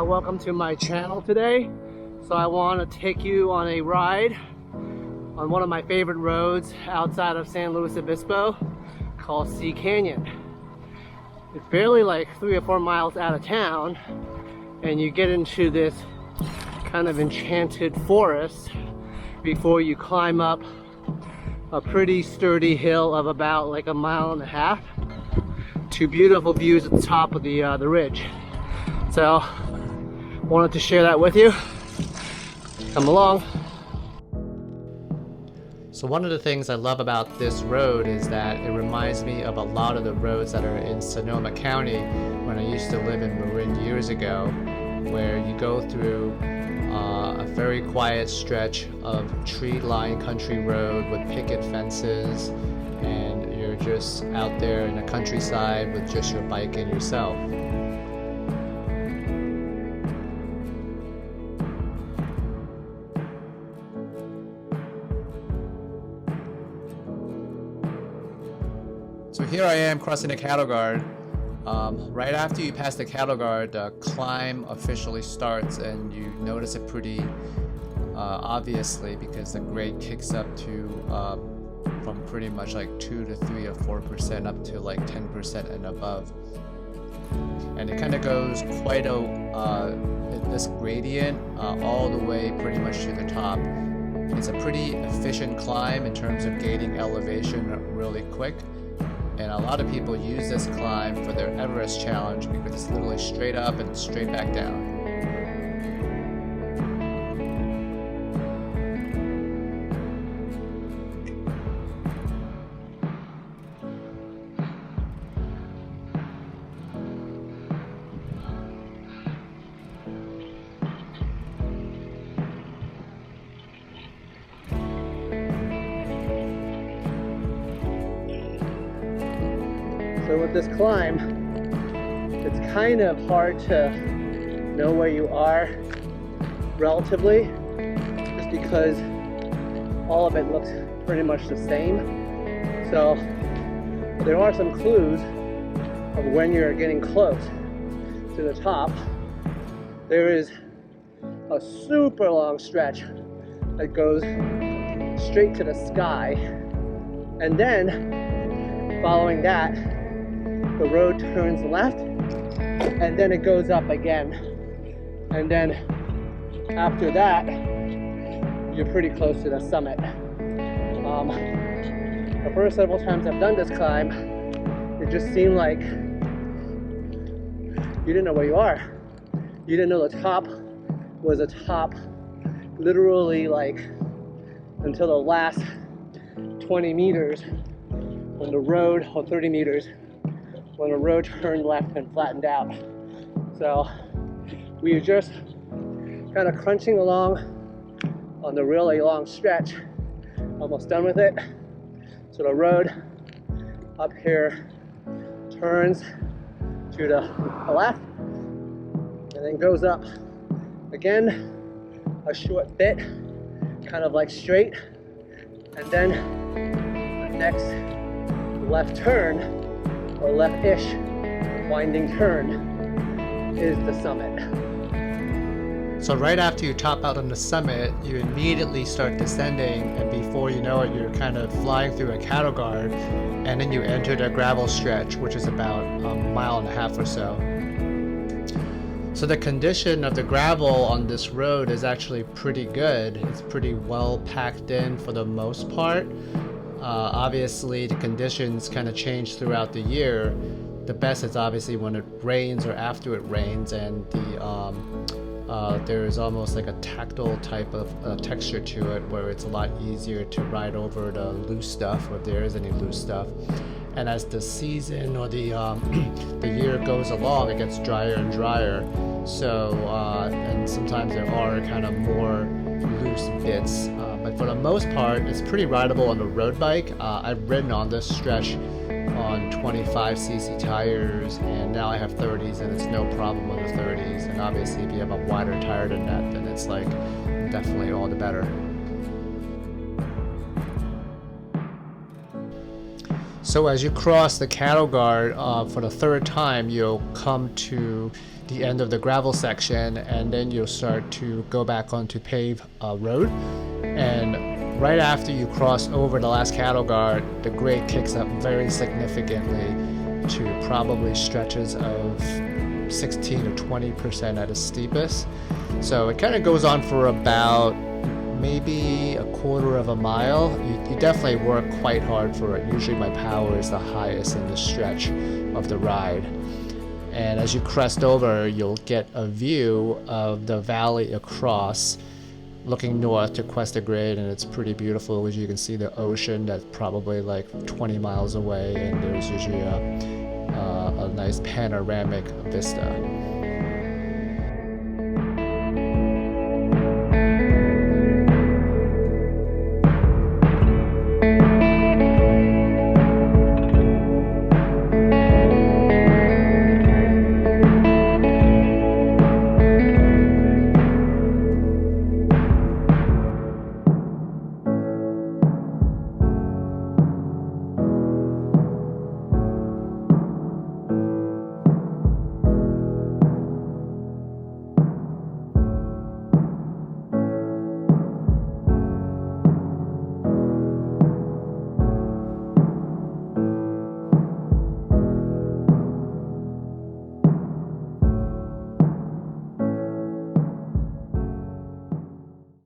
Welcome to my channel today. So I want to take you on a ride on one of my favorite roads outside of San Luis Obispo called Sea Canyon. It's barely like 3 or 4 miles out of town, and you get into this kind of enchanted forest before you climb up a pretty sturdy hill of about like 1.5 miles to beautiful views at the top of the ridge. So wanted to share that with you. Come along. So one of the things I love about this road is that it reminds me of a lot of the roads that are in Sonoma County when I used to live in Marin years ago, where you go through a very quiet stretch of tree-lined country road with picket fences, and you're just out there in the countryside with just your bike and yourself. So here I am crossing the cattle guard. Right after you pass the cattle guard, the climb officially starts, and you notice it pretty obviously because the grade kicks up to from pretty much like 2 to 3 or 4% up to like 10% and above. And it kind of goes quite this gradient all the way pretty much to the top. It's a pretty efficient climb in terms of gaining elevation really quick. And a lot of people use this climb for their Everest challenge because it's literally straight up and straight back down. So with this climb, it's kind of hard to know where you are relatively, just because all of it looks pretty much the same. So there are some clues of when you're getting close to the top. There is a super long stretch that goes straight to the sky, and then following that, the road turns left, and then it goes up again. And then after that, you're pretty close to the summit. The first several times I've done this climb, it just seemed like you didn't know where you are. You didn't know the top was a top literally like until the last 20 meters when the road, or 30 meters, when the road turned left and flattened out. So we were just kind of crunching along on the really long stretch, almost done with it. So the road up here turns to the left and then goes up again a short bit, kind of like straight, and then the next left turn, or left-ish winding turn, is the summit. So right after you top out on the summit, you immediately start descending, and before you know it, you're kind of flying through a cattle guard, and then you enter the gravel stretch, which is about 1.5 miles or so. So the condition of the gravel on this road is actually pretty good. It's pretty well packed in for the most part. Obviously the conditions kind of change throughout the year. The best is obviously when it rains or after it rains, and there is almost like a tactile type of texture to it, where it's a lot easier to ride over the loose stuff, if there is any loose stuff. And as the season or the year goes along, it gets drier and drier. So and sometimes there are kind of more loose bits, but but for the most part, it's pretty rideable on the road bike. I've ridden on this stretch on 25cc tires, and now I have 30s, and it's no problem on the 30s. And obviously, if you have a wider tire than that, then it's like definitely all the better. So as you cross the cattle guard for the third time, you'll come to the end of the gravel section, and then you'll start to go back onto paved road. And right after you cross over the last cattle guard, the grade kicks up very significantly to probably stretches of 16 or 20% at its steepest. So it kind of goes on for about maybe a quarter of a mile. You definitely work quite hard for it. Usually my power is the highest in the stretch of the ride. And as you crest over, you'll get a view of the valley across, looking north to Cuesta grade, and it's pretty beautiful. As you can see the ocean that's probably like 20 miles away, and there's usually a nice panoramic vista.